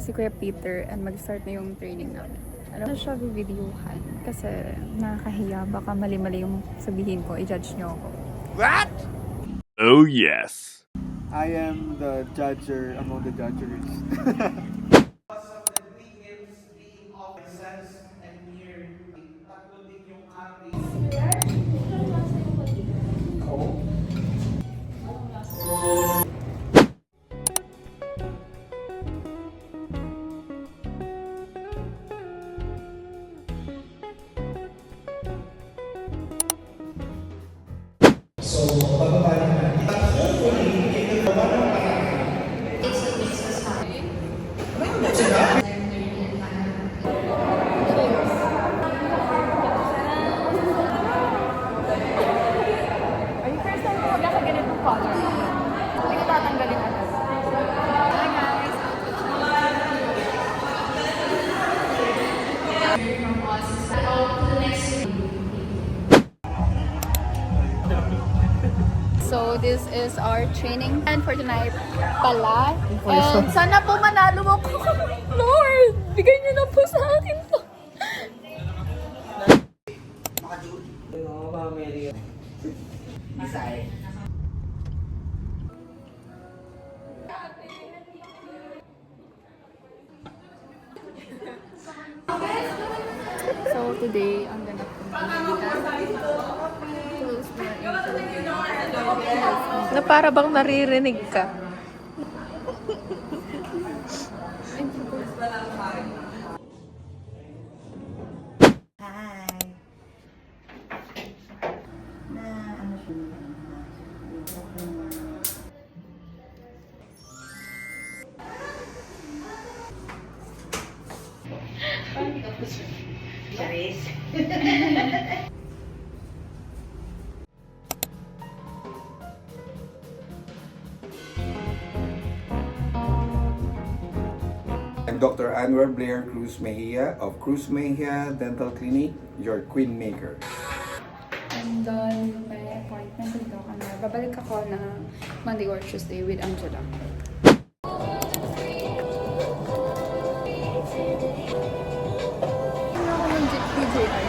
si Kuya Peter and mag-start na yung training namin. Ano na siya videohan kasi nakakahiya. Baka mali-mali yung sabihin ko, i-judge niyo ako. What? Oh yes. I am the judger among the judgers. Are you first time ko magkakaganitong color? Hindi ko tatanggalin agad. Hi guys! So this is our training plan for tonight pala. And sana po manalo ako. Lord, bigay niyo na po sa akin to. So today, ang ganap ko Na para bang naririnig ka. Hi. Na ano siya? Charis. I'm Dr. Anwar Blair Cruz Mejia of Cruz Mejia Dental Clinic, your Queen Maker. And then, may appointment dito ka na. Babalik ako na Monday or Tuesday with Angela. Ano ako ng DJI?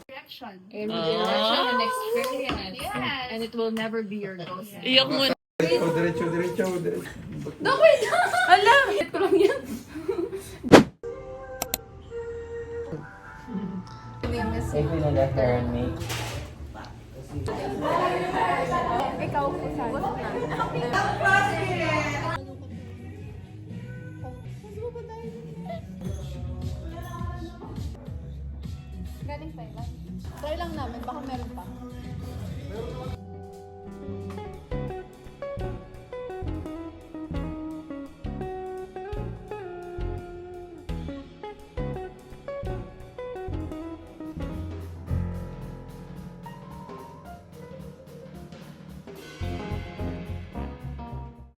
Direction and experience. Yes. And it will never be your ghost. Iyak mo. Diretso. No, wait! Alam! Ito lang yan. Ikaw po sana. Galing Thailand. Try lang namin, baka meron